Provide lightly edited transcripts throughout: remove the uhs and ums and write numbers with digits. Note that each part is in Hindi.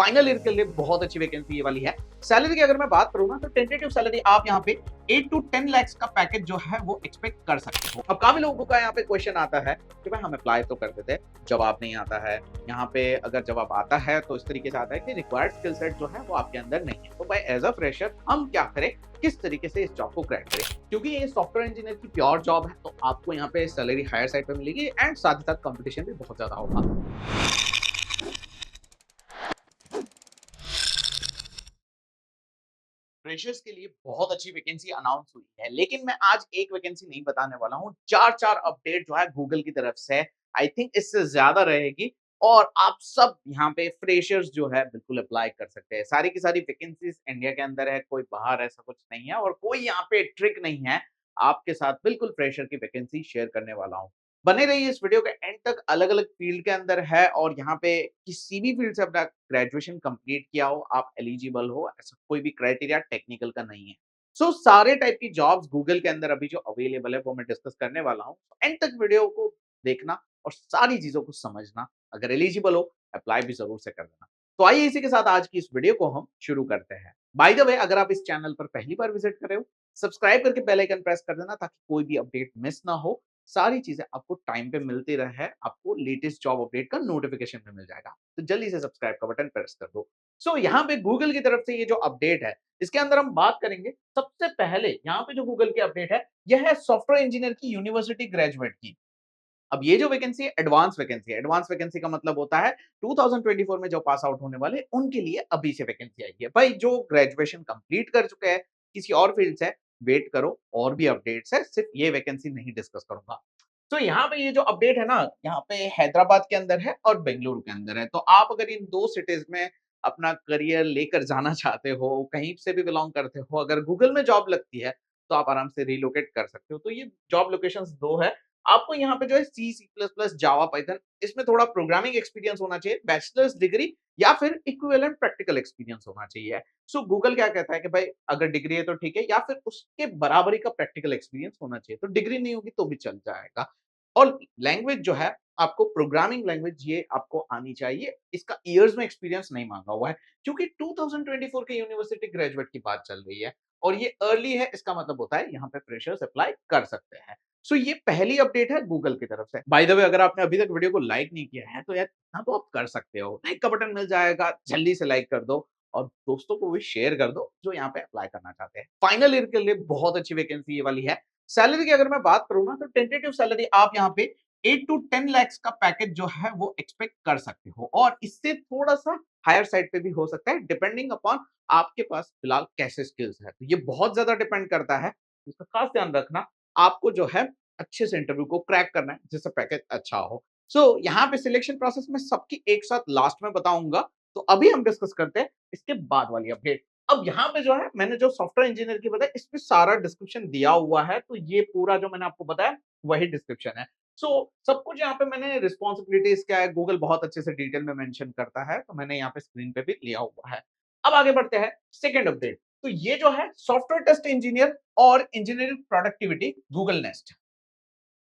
फाइनल ईयर के लिए बहुत अच्छी वैकेंसी ये वाली है। सैलरी की अगर मैं बात करूँ ना तो टेंटेटिव सैलरी आप यहाँ पे 8 टू 10 लाख का पैकेज जो है वो एक्सपेक्ट कर सकते हो। अब काफी लोगों का यहाँ पे क्वेश्चन आता है कि भाई हम अप्लाई तो करते थे, जवाब नहीं आता है। यहाँ पे अगर जवाब आता है तो इस तरीके से आता है कि रिक्वायर्ड स्किल सेट जो है वो आपके अंदर नहीं है। तो भाई एज अ फ्रेशर हम क्या करें, किस तरीके से इस जॉब को क्रैक करें, क्योंकि ये सॉफ्टवेयर इंजीनियर की प्योर जॉब है तो आपको यहाँ पे सैलरी हायर साइड पे मिलेगी एंड साथ ही साथ कंपटीशन भी बहुत ज्यादा होगा। फ्रेशर्स के लिए बहुत अच्छी वैकेंसी अनाउंस हुई है, लेकिन मैं आज एक वैकेंसी नहीं बताने वाला हूँ। चार चार अपडेट जो है गूगल की तरफ से, आई थिंक इससे ज्यादा रहेगी और आप सब यहाँ पे फ्रेशर्स जो है बिल्कुल अप्लाई कर सकते हैं। सारी की सारी वैकेंसीज इंडिया के अंदर है, कोई बाहर ऐसा कुछ नहीं है और कोई यहाँ पे ट्रिक नहीं है। आपके साथ बिल्कुल फ्रेशर की वैकेंसी शेयर करने वाला हूँ। बने रहिए इस वीडियो के एंड तक। अलग अलग फील्ड के अंदर है और यहाँ पे किसी भी फील्ड से अपना ग्रेजुएशन कंप्लीट किया हो, आप एलिजिबल हो, ऐसा कोई भी क्राइटेरिया टेक्निकल का नहीं है। सो सारे टाइप की जॉब्स गूगल के अंदर अभी जो अवेलेबल है वो मैं डिस्कस करने वाला हूँ। एंड तक वीडियो को देखना और सारी चीजों को समझना। अगर एलिजिबल हो अप्लाई भी जरूर से कर देना। तो आइए इसी के साथ आज की इस वीडियो को हम शुरू करते हैं। बाय द वे, अगर आप इस चैनल पर पहली बार विजिट कर रहे हो, सब्सक्राइब करके बेल आइकन प्रेस कर देना ताकि कोई भी अपडेट मिस ना हो। सारी चीजें आपको टाइम पे मिलती रहे, आपको लेटेस्ट जॉब अपडेट का नोटिफिकेशन भी मिल जाएगा। तो जल्दी से सब्सक्राइब का बटन प्रेस कर दो। सो यहाँ पे गूगल की तरफ से ये जो अपडेट है इसके अंदर हम बात करेंगे। सबसे पहले यहाँ पे जो गूगल की अपडेट है यह है सॉफ्टवेयर इंजीनियर की यूनिवर्सिटी ग्रेजुएट की। अब ये जो वैकेंसी है एडवांस वैकेंसी है। एडवांस वैकेंसी का मतलब होता है 2024 में जो पास आउट होने वाले उनके लिए अभी से वैकेंसी आई है। भाई जो ग्रेजुएशन कंप्लीट कर चुके हैं किसी और फील्ड से, वेट करो, और भी अपडेट्स है, सिर्फ ये वैकेंसी नहीं डिस्कस करूंगा। तो यहाँ पे ये जो अपडेट है ना, यहाँ पे हैदराबाद के अंदर है और बेंगलुरु के अंदर है। तो आप अगर इन दो सिटीज में अपना करियर लेकर जाना चाहते हो, कहीं से भी बिलोंग करते हो, अगर गूगल में जॉब लगती है तो आप आराम से रिलोकेट कर सकते हो। तो ये जॉब लोकेशंस दो है। आपको यहाँ पे जो है C C plus plus Java Python, इसमें थोड़ा प्रोग्रामिंग एक्सपीरियंस होना चाहिए, बैचलर्स डिग्री या फिर इक्विवेलेंट प्रैक्टिकल एक्सपीरियंस होना चाहिए। सो गूगल क्या कहता है कि भाई अगर डिग्री है तो ठीक है, या फिर उसके बराबरी का प्रैक्टिकल एक्सपीरियंस होना चाहिए। तो डिग्री नहीं होगी तो भी चल जाएगा। और लैंग्वेज जो है आपको प्रोग्रामिंग लैंग्वेज ये आपको आनी चाहिए। इसका ईयर्स में एक्सपीरियंस नहीं मांगा हुआ है, क्योंकि 2024 के यूनिवर्सिटी ग्रेजुएट की बात चल रही है और ये अर्ली है। इसका मतलब होता है यहाँ पे फ्रेशर्स अप्लाई कर सकते हैं। सो ये पहली अपडेट है गूगल की तरफ से। बाय द वे, अगर आपने अभी तक वीडियो को लाइक नहीं किया है तो यार हाँ तो आप कर सकते हो, लाइक का बटन मिल जाएगा, जल्दी से लाइक कर दो और दोस्तों को भी शेयर कर दो जो यहाँ पे अप्लाई करना चाहते हैं। फाइनल ईयर के लिए बहुत अच्छी वैकेंसी ये वाली है। सैलरी की अगर मैं बात करूँ ना तो टेंटेटिव सैलरी आप यहाँ पे 8 टू 10 लाख का पैकेज जो है वो एक्सपेक्ट कर सकते हो और इससे थोड़ा सा हायर साइड पे भी हो सकता है, डिपेंडिंग अपॉन आपके पास फिलहाल कैसे स्किल्स है। तो ये बहुत ज्यादा डिपेंड करता है, इसका खास ध्यान रखना। आपको जो है अच्छे से इंटरव्यू को क्रैक करना है जिससे पैकेज अच्छा हो। सो यहाँ पे सिलेक्शन प्रोसेस में सबकी एक साथ लास्ट में बताऊंगा। तो अभी हम डिस्कस करते हैं इसके बाद वाली अपडेट। अब यहाँ पे जो है मैंने जो सॉफ्टवेयर इंजीनियर की बताया इसमें सारा डिस्क्रिप्शन दिया हुआ है, तो ये पूरा जो मैंने आपको बताया वही डिस्क्रिप्शन है। सो सब कुछ यहाँ पे मैंने रिस्पॉन्सिबिलिटीज क्या है गूगल बहुत अच्छे से डिटेल में मेंशन करता है, तो मैंने यहाँ पे स्क्रीन पे भी लिया हुआ है। अब आगे बढ़ते हैं सेकंड अपडेट। तो ये जो है सॉफ्टवेयर टेस्ट इंजीनियर और engineering productivity Google nest.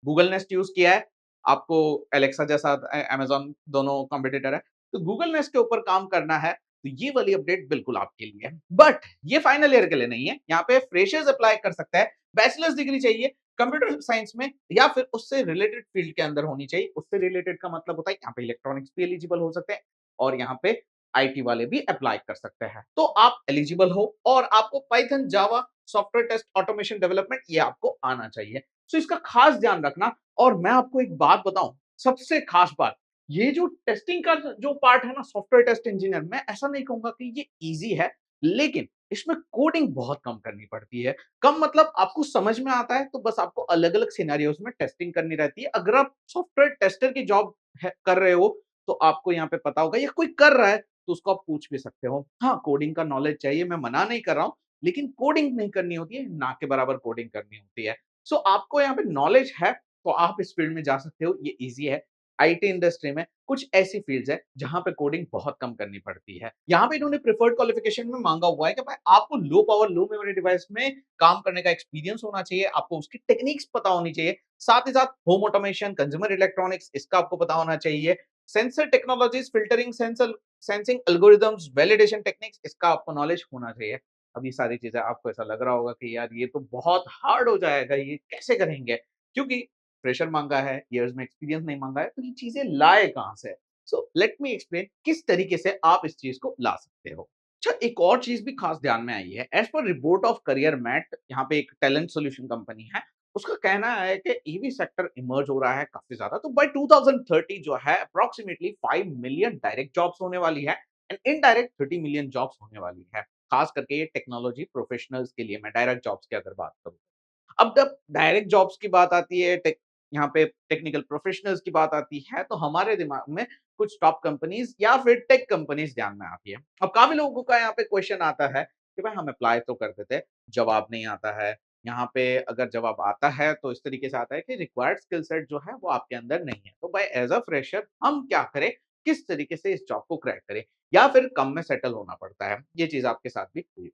Google nest use किया है, आपको एलेक्सा जैसा अमेज़न दोनों कॉम्पिटिटर है, तो गूगल नेस्ट के ऊपर काम करना है, तो ये वाली अपडेट बिल्कुल आपके लिए है। बट ये फाइनल ईयर के लिए नहीं है, यहाँ पे फ्रेशर्स अप्लाई कर सकता है। बैचलर्स डिग्री चाहिए कंप्यूटर साइंस में या फिर उससे रिलेटेड फील्ड के अंदर होनी चाहिए। उससे रिलेटेड का मतलब होता है यहाँ पे इलेक्ट्रॉनिक्स भी एलिजिबल हो सकते हैं और यहाँ पे आईटी वाले भी अप्लाई कर सकते हैं। तो आप एलिजिबल हो और आपको पाइथन, जावा, सॉफ्टवेयर टेस्ट, ऑटोमेशन डेवलपमेंट ये आपको आना चाहिए। सो इसका खास ध्यान रखना। और मैं आपको एक बात बताऊं, सबसे खास बात, ये जो टेस्टिंग का जो पार्ट है ना सॉफ्टवेयर टेस्ट इंजीनियर, मैं ऐसा नहीं कहूंगा कि ये इजी है, लेकिन इसमें कोडिंग बहुत कम करनी पड़ती है। कम मतलब आपको समझ में आता है, तो बस आपको अलग अलग सिनेरियोज में टेस्टिंग करनी रहती है। अगर आप सॉफ्टवेयर टेस्टर की जॉब कर रहे हो तो आपको यहाँ पे पता होगा, या कोई कर रहा है तो उसको आप पूछ भी सकते हो। हाँ, कोडिंग का नॉलेज चाहिए, मैं मना नहीं कर रहा हूँ, लेकिन कोडिंग नहीं करनी होती है, ना के बराबर कोडिंग करनी होती है। सो आपको यहाँ पे नॉलेज है तो आप इस फील्ड में जा सकते हो, ये इजी है। आईटी इंडस्ट्री में कुछ ऐसी फील्ड्स है जहां पे कोडिंग बहुत कम करनी पड़ती है। यहाँ पे इन्होंने प्रेफर्ड क्वालिफिकेशन में मांगा हुआ है कि भाई आपको लो पावर लो मेमोरी डिवाइस में काम करने का एक्सपीरियंस होना चाहिए, आपको उसकी टेक्निक्स पता होनी चाहिए, साथ ही साथ होम ऑटोमेशन, कंज्यूमर इलेक्ट्रॉनिक्स इसका आपको पता होना चाहिए, sensor technologies, filtering sensor sensing algorithms, validation techniques, इसका आपको नॉलेज होना चाहिए। अब ये सारी चीज़ें आपको ऐसा लग रहा होगा कि यार ये तो बहुत हार्ड हो जाएगा, ये कैसे करेंगे? क्योंकि फ्रेशर माँगा है, ईयर्स में एक्सपीरियंस नहीं माँगा है, तो ये चीज़ें लाए कहाँ से? सो लेट मी एक्सप्लेन किस तरीके से आप इस चीज़ को ला सकते हो। अच्छा, एक और चीज़ भी खास ध्यान में आई है। As per report of career mat, यहाँ पे एक टैलेंट सॉल्यूशन कंपनी है, उसका कहना है कि ईवी सेक्टर इमर्ज हो रहा है काफ़ी ज़्यादा, तो बाय 2030 जो है अप्रॉक्सिमेटली 5 मिलियन डायरेक्ट जॉब्स होने वाली है एंड इनडायरेक्ट 30 मिलियन जॉब्स होने वाली है। खास करके ये टेक्नोलॉजी प्रोफेशनल्स के लिए, मैं डायरेक्ट जॉब्स की अगर बात करूँ। अब जब डायरेक्ट जॉब्स की बात आती है, यहाँ पे टेक्निकल प्रोफेशनल्स की बात आती है, तो हमारे दिमाग में कुछ टॉप कंपनीज़ या फिर टेक कंपनीज़ ध्यान में आती है। अब काफ़ी लोगों का यहाँ पे क्वेश्चन आता है कि भाई हम अप्लाई तो कर देते हैं, जवाब नहीं आता है। यहाँ पे अगर जवाब आता है तो इस तरीके से आता है कि रिक्वायर्ड स्किल सेट जो है वो आपके अंदर नहीं है। तो भाई एज़ अ फ्रेशर हम क्या करें? किस तरीके से इस जॉब को क्रैक करें? या फिर कम में सेटल होना पड़ता है? ये चीज़ आपके साथ भी हुई।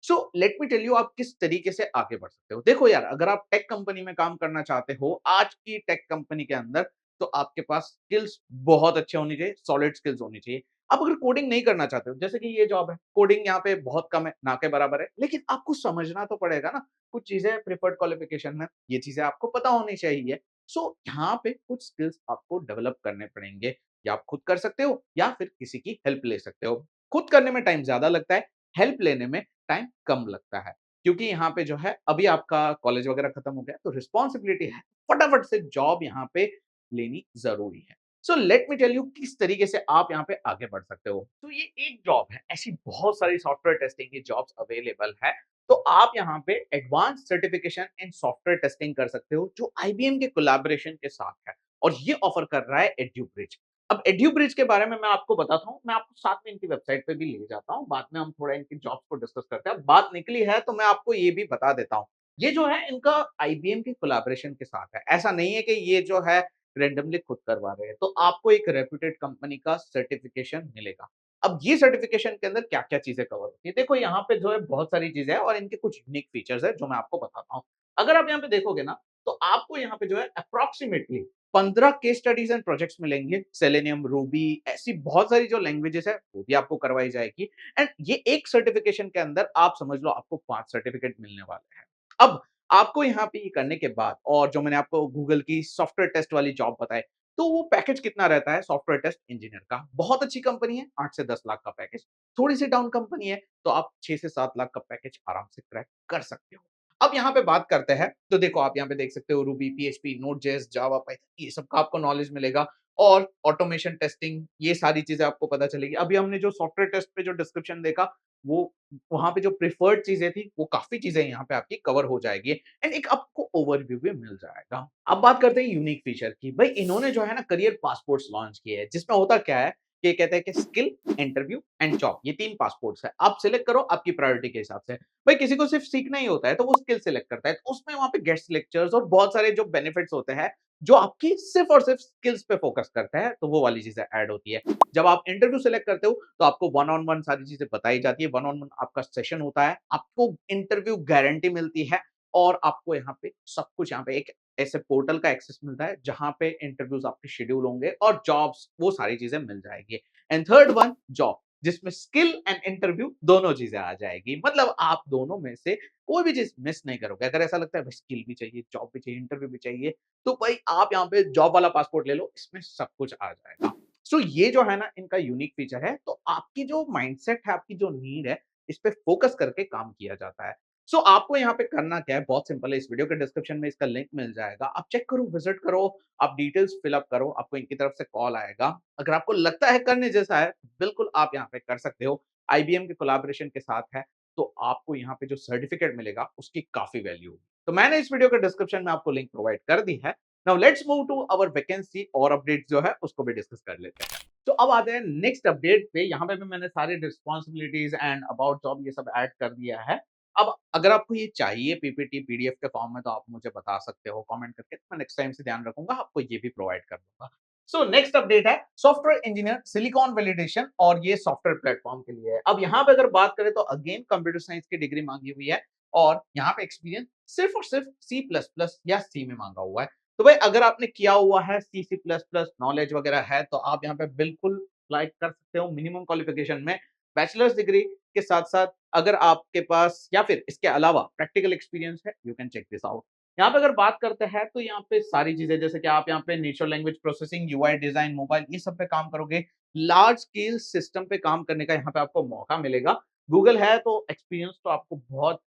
So let me tell you आप किस तरीके से आगे बढ़ सकते हो। देखो यार, अगर आप टेक कंपनी में काम करना चाहते हो, आज की टेक कंपनी के अंदर, तो आपके पास स्किल्स बहुत अच्छे होनी चाहिए, सॉलिड स्किल्स होनी चाहिए। आप अगर कोडिंग नहीं करना चाहते हो, जैसे कि ये जॉब है, कोडिंग यहाँ पे बहुत कम है, ना के बराबर है, लेकिन आपको समझना तो पड़ेगा ना, कुछ चीज़ें प्रेफर्ड क्वालिफिकेशन में, ये चीज़ें आपको पता होनी चाहिए। सो यहाँ पे कुछ स्किल्स आपको डेवलप करने पड़ेंगे, या आप खुद कर सकते हो या फिर किसी की हेल्प ले सकते हो। खुद करने में टाइम ज़्यादा लगता है, हेल्प लेने में टाइम कम लगता है। क्योंकि यहाँ पे जो है अभी आपका कॉलेज वगैरह खत्म हो गया, तो रिस्पॉन्सिबिलिटी है, फटाफट से जॉब यहाँ पे लेनी ज़रूरी है। So let me tell you किस तरीके से आप यहाँ पे आगे बढ़ सकते हो। तो ये एक जॉब है, ऐसी बहुत सारी सॉफ्टवेयर टेस्टिंग की जॉब्स अवेलेबल है। तो आप यहाँ पे एडवांस सर्टिफिकेशन इन सॉफ्टवेयर टेस्टिंग कर सकते हो, जो आईबीएम के कोलैबोरेशन के साथ है, और ये ऑफर कर रहा है एड्यूब्रिज। अब एड्यूब्रिज के बारे में मैं आपको बताता हूँ, मैं आपको साथ में इनकी वेबसाइट पे भी ले जाता हूँ, बाद में हम थोड़ा इनकी जॉब्स को डिस्कस करते हैं। अब बात निकली है तो मैं आपको ये भी बता देता हूँ। ये जो है इनका आईबीएम के कोलैबोरेशन के साथ है। ऐसा नहीं है कि ये जो है रैंडमली खुद करवा रहे हैं। तो आपको एक रेप्यूटेड कंपनी का सर्टिफिकेशन मिलेगा। अब ये सर्टिफिकेशन के अंदर क्या-क्या चीज़ें कवर होती है? देखो यहाँ पे जो है बहुत सारी चीज़ें हैं और इनके कुछ यूनिक फीचर्स हैं जो मैं आपको बताता हूँ। अगर आप यहाँ पे देखोगे ना, तो आपको यहाँ पे जो है approximately 15 case studies and projects मिलेंगे। सेलेनियम, रूबी, ऐसी बहुत सारी जो लैंग्वेजेस है, वो भी आपको करवाई जाएगी एंड ये एक सर्टिफिकेशन के अंदर आप समझ लो आपको 5 सर्टिफिकेट मिलने वाले हैं। अब आपको यहाँ पे ये करने के बाद, और जो मैंने आपको गूगल की सॉफ्टवेयर टेस्ट वाली जॉब बताई, तो वो पैकेज कितना रहता है सॉफ्टवेयर टेस्ट इंजीनियर का? बहुत अच्छी कंपनी है, 8 से 10 लाख का पैकेज। थोड़ी-सी डाउन कंपनी है, तो आप 6 से 7 लाख का पैकेज आराम से क्रैक कर सकते हो। अब यहाँ पे बात करते हैं, तो देखो आप यहाँ पे देख सकते हो रूबी, पीएचपी, नोड.जेएस, जावा, पाइथन, ये सब का आपको नॉलेज मिलेगा और ऑटोमेशन टेस्टिंग, ये सारी चीज़ें आपको पता चलेगी। अभी हमने जो सॉफ्टवेयर टेस्ट पे जो डिस्क्रिप्शन देखा, वो वहाँ पे जो प्रेफर्ड चीज़ें थी, वो काफ़ी चीज़ें यहाँ पे आपकी कवर हो जाएगी एंड एक आपको ओवरव्यू भी मिल जाएगा। अब बात करते हैं यूनिक फीचर की। भई इन्होंने जो है ना करियर पासपोर्ट्स लॉन्च किए हैं, जिसमें होता क्या है कि कहते हैं कि स्किल, इंटरव्यू एंड जॉब, ये 3 पासपोर्ट्स हैं। आप सिलेक्ट करो आपकी प्रायोरिटी के हिसाब से। भाई किसी को सिर्फ सीखना ही होता है, तो वो स्किल सिलेक्ट करता है। तो उसमें वहाँ पे गेस्ट लेक्चर्स और बहुत सारे जो बेनिफिट्स होते हैं, जो आपकी सिर्फ और सिर्फ स्किल्स पे फोकस करते हैं, तो वो वाली चीज़ें ऐड होती है। जब आप इंटरव्यू सेलेक्ट करते हो, तो आपको वन ऑन वन सारी चीज़ें बताई जाती है, वन ऑन वन आपका सेशन होता है, आपको इंटरव्यू गारंटी मिलती है और आपको यहाँ पे सब कुछ, यहाँ पे एक ऐसे पोर्टल का एक्सेस मिलता है, जहाँ पे इंटरव्यूज़ आपके शेड्यूल होंगे और जॉब्स, वो सारी चीज़ें मिल जाएँगी। एंड थर्ड वन जॉब, जिसमें स्किल एंड इंटरव्यू दोनों चीज़ें आ जाएगी। मतलब आप दोनों में से कोई भी चीज़ मिस नहीं करोगे। अगर ऐसा लगता है भाई स्किल भी चाहिए, जॉब भी चाहिए, इंटरव्यू भी चाहिए, तो भाई आप यहाँ पे जॉब वाला पासपोर्ट ले लो, इसमें सब कुछ आ जाएगा। सो ये जो है ना इनका यूनिक फीचर है, तो आपकी जो माइंडसेट है, आपकी जो नीड है, इस पे फोकस करके काम किया जाता है। सो आपको यहाँ पे करना क्या है, बहुत सिंपल है, इस वीडियो के डिस्क्रिप्शन में इसका लिंक मिल जाएगा। आप चेक करो, विज़िट करो, आप डिटेल्स फिल अप करो, आपको इनकी तरफ से कॉल आएगा। अगर आपको लगता है करने जैसा है, बिल्कुल आप यहाँ पे कर सकते हो। आईबीएम के कोलैबोरेशन के साथ है, तो आपको यहाँ पे जो सर्टिफिकेट मिलेगा, उसकी काफ़ी वैल्यू होगी। तो मैंने इस वीडियो के डिस्क्रिप्शन में आपको लिंक प्रोवाइड कर दी है। Now let's move to our vacancy और अपडेट्स जो है, उसको भी डिस्कस कर लेते हैं। तो अब आते हैं नेक्स्ट अपडेट पे। यहाँ पे भी मैंने सारी रिस्पॉन्सिबिलिटीज एंड अबाउट जॉब ये सब ऐड कर दिया है। अब अगर आपको ये चाहिए पीपीटी पीडीएफ के फॉर्म में, तो आप मुझे बता सकते हो कमेंट करके, तो मैं नेक्स्ट टाइम से ध्यान रखूंगा, आपको ये भी प्रोवाइड कर दूंगा। सो नेक्स्ट अपडेट है सॉफ्टवेयर इंजीनियर सिलिकॉन वैलिडेशन, और ये सॉफ्टवेयर प्लेटफॉर्म के लिए है। अब यहाँ पे अगर बात करें तो अगेन कंप्यूटर साइंस की डिग्री मांगी हुई है और यहाँ पे एक्सपीरियंस सिर्फ और सिर्फ सी प्लस प्लस या सी में मांगा हुआ है। तो भाई अगर आपने किया हुआ है C C plus plus knowledge वगैरह है, तो आप यहाँ पे बिल्कुल अप्लाई कर सकते हो मिनिमम क्वालिफिकेशन में बैचलर्स डिग्री के साथ-साथ अगर आपके पास या फिर इसके अलावा प्रैक्टिकल एक्सपीरियंस है, you can check this out. यहाँ पे अगर बात करते हैं तो यहाँ पे सारी चीज़ें जैसे कि आप यहाँ पे natural language processing, UI design, mobile ये सब पे काम करोगे। लार्ज स्केल सिस्टम पे काम करने का यहाँ पे आपको मौका मिलेगा। गूगल है तो एक्सपीरियंस तो आपको बहुत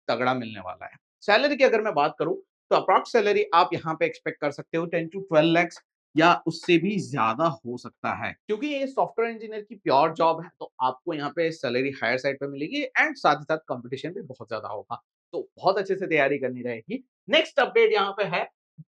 तगड़ा मिलने वाला है। सैलरी की अगर मैं बात करूँ तो अप्रॉक्स सैलरी आप यहाँ पे एक्सपेक्ट कर सकते हो 10 टू 12 लैक्स या उससे भी ज़्यादा हो सकता है। क्योंकि ये सॉफ्टवेयर इंजीनियर की प्योर जॉब है तो आपको यहाँ पे सैलरी हायर साइड पे मिलेगी एंड साथ ही साथ कॉम्पिटिशन भी बहुत ज़्यादा होगा। तो बहुत अच्छे से तैयारी करनी रहेगी। नेक्स्ट अपडेट यहाँ पे है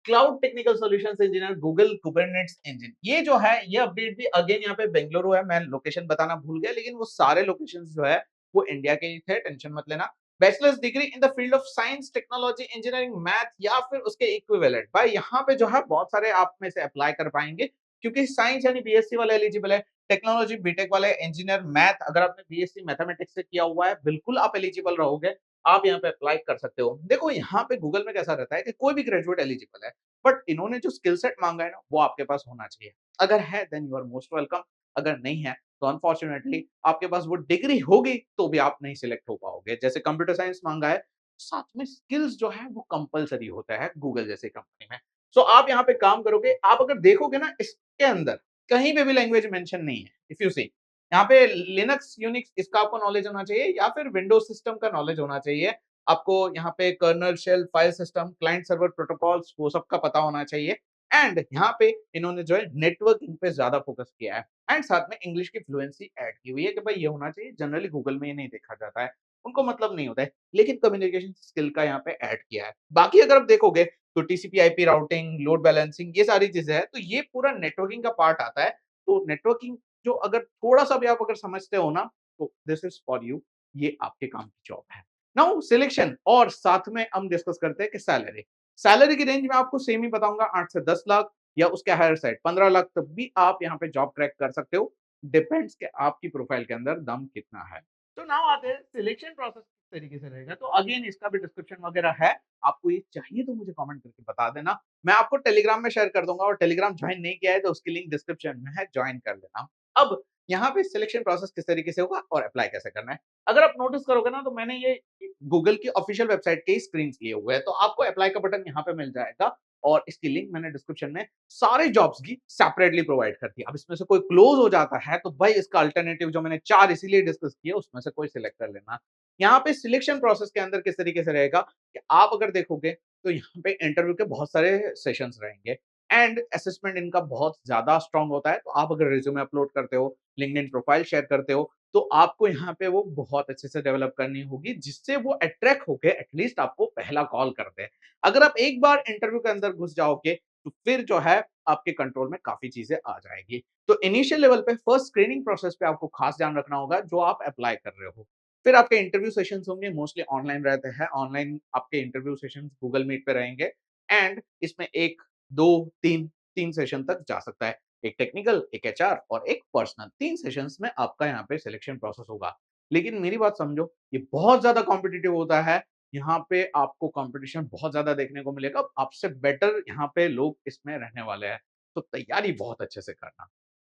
cloud technical solutions engineer Google Kubernetes engine. ये जो है ये अपडेट भी अगेन यहाँ पे बेंगलुरु है। मैं लोकेशन बताना भूल गया लेकिन वो सारे लोकेशंस जो है वो इंडिया के ही थे, टेंशन मत लेना। Bachelors degree in the field of science, technology, engineering, math या फिर उसके इक्विवेलेंट। भाई यहाँ पे जो है बहुत सारे आप में से अप्लाई कर पाएंगे क्योंकि साइंस यानी बीएससी वाले एलिजिबल है, टेक्नोलॉजी बीटेक वाले, इंजीनियर मैथ अगर आपने बीएससी मैथमेटिक्स से किया हुआ है बिल्कुल आप एलिजिबल रहोगे। आप यहाँ पे अप्लाई कर सकते हो। देखो यहाँ पे गूगल में कैसा रहता है कि कोई भी ग्रेजुएट एलिजिबल है बट इन्होंने जो स्किल सेट मांगा है ना वो आपके पास होना चाहिए। अगर है then you are most welcome, अगर नहीं है तो अनफॉर्चुनेटली आपके पास वो डिग्री होगी तो भी आप नहीं सिलेक्ट हो पाओगे। जैसे कंप्यूटर साइंस मांगा है, साथ में स्किल्स जो है वो कंपल्सरी होता है गूगल जैसी कंपनी में। सो आप यहाँ पे काम करोगे, आप अगर देखोगे ना इसके अंदर कहीं पे भी लैंग्वेज मेंशन नहीं है। इफ यू सी यहाँ पे लिनक्स, यूनिक्स इसका आपको नॉलेज होना चाहिए या फिर विंडोज सिस्टम का नॉलेज होना चाहिए। आपको यहाँ पे kernel shell, file system, client server protocols वो सब का पता होना चाहिए। एंड यहाँ पे इन्होंने जो है नेटवर्किंग पे ज्यादा फोकस किया है एंड साथ में इंग्लिश की फ्लुएंसी ऐड की हुई है कि भाई ये होना चाहिए। जनरली गूगल में ये नहीं देखा जाता है, उनको मतलब नहीं होता है, लेकिन कम्युनिकेशन स्किल का यहाँ पे ऐड किया है। बाकी अगर आप देखोगे तो TCP IP routing, load balancing ये सारी चीजें हैं तो ये पूरा नेटवर्किंग का पार्ट आता है। तो नेटवर्किंग जो अगर थोड़ा सा भी आप अगर समझते हो ना तो दिस इज फॉर यू, ये आपके काम की जॉब है। नाउ सिलेक्शन और साथ में हम डिस्कस करते हैं कि सैलरी। सैलरी की रेंज में आपको सेम ही बताऊंगा, 8 से 10 लाख या उसके हायर साइड 15 लाख तक भी आप यहाँ पे जॉब क्रैक कर सकते हो। डिपेंड्स कि आपकी प्रोफाइल के अंदर दम कितना है। तो नाउ आते हैं सिलेक्शन प्रोसेस किस तरीके से रहेगा। तो अगेन इसका भी डिस्क्रिप्शन वगैरह है, आपको ये चाहिए तो मुझे कमेंट करके बता देना। मैं आपको टेलीग्राम में शेयर कर दूंगा और टेलीग्राम ज्वाइन नहीं किया है तो उसकी लिंक डिस्क्रिप्शन में है, ज्वाइन कर लेना। अब यहाँ पे सिलेक्शन प्रोसेस किस तरीके से होगा और अप्लाई कैसे करना है। अगर आप नोटिस करोगे ना तो मैंने ये गूगल की ऑफिशियल वेबसाइट के स्क्रीन किए हुए हैं, तो आपको अप्लाई का बटन यहाँ पे मिल जाएगा और इसकी लिंक मैंने डिस्क्रिप्शन में सारे जॉब्स की सेपरेटली प्रोवाइड कर दी। अब इसमें से कोई क्लोज हो जाता है तो भाई इसका अल्टरनेटिव जो मैंने 4 इसीलिए डिस्कस किए उसमें से कोई सिलेक्ट कर लेना। यहाँ पे सिलेक्शन प्रोसेस के अंदर किस तरीके से रहेगा कि आप अगर देखोगे तो यहाँ पे इंटरव्यू के बहुत सारे सेशंस रहेंगे एंड असेसमेंट इनका बहुत ज्यादा स्ट्रांग होता है। तो आप अगर रिज्यूमे अपलोड करते हो, लिंक्डइन प्रोफाइल शेयर करते हो तो आपको यहाँ पे वो बहुत अच्छे से डेवलप करनी होगी जिससे वो अट्रैक्ट होके एटलीस्ट आपको पहला कॉल कर दे। अगर आप एक बार इंटरव्यू के अंदर घुस जाओगे तो फिर जो है आपके कंट्रोल में काफी चीजें आ जाएगी। तो इनिशियल लेवल पे फर्स्ट स्क्रीनिंग प्रोसेस पे आपको खास ध्यान रखना होगा जो आप अप्लाई कर रहे हो। फिर आपके इंटरव्यू सेशंस होंगे, मोस्टली ऑनलाइन रहते हैं। ऑनलाइन आपके इंटरव्यू सेशंस गूगल मीट पे रहेंगे एंड इसमें 1, 2, 3 सेशन तक जा सकता है। एक टेक्निकल, एक एचआर और एक पर्सनल, 3 सेशंस में आपका यहाँ पे सिलेक्शन प्रोसेस होगा। लेकिन मेरी बात समझो, ये बहुत ज़्यादा कॉम्पिटिटिव होता है। यहाँ पे आपको कॉम्पिटिशन बहुत ज़्यादा देखने को मिलेगा। आपसे बेटर यहाँ पे लोग इसमें रहने वाले हैं। तो तैयारी बहुत अच्छे से करना।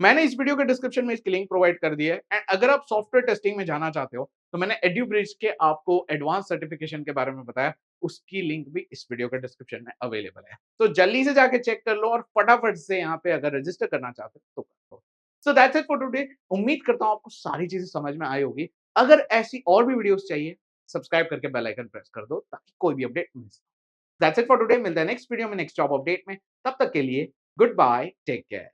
मैंने इस वीडियो के डिस्क्रिप्शन में इसकी लिंक प्रोवाइड कर दी है एंड अगर आप सॉफ्टवेयर टेस्टिंग में जाना चाहते हो तो मैंने एड्यूब्रिज के आपको एडवांस सर्टिफिकेशन के बारे में बताया, उसकी लिंक भी इस वीडियो के डिस्क्रिप्शन में अवेलेबल है। तो जल्दी से जाके चेक कर लो और फटाफट से यहाँ पे अगर रजिस्टर करना चाहते हो तो कर लो। So that's it for today. उम्मीद करता हूँ आपको सारी चीजें समझ में आई होगी। अगर ऐसी और भी वीडियोस चाहिए सब्सक्राइब करके बेल आइकन प्रेस कर दो ताकि कोई भी update miss. That's it for today. मिलते हैं नेक्स्ट वीडियो में नेक्स्ट जॉब अपडेट में। तब तक के लिए गुड बाय, टेक केयर।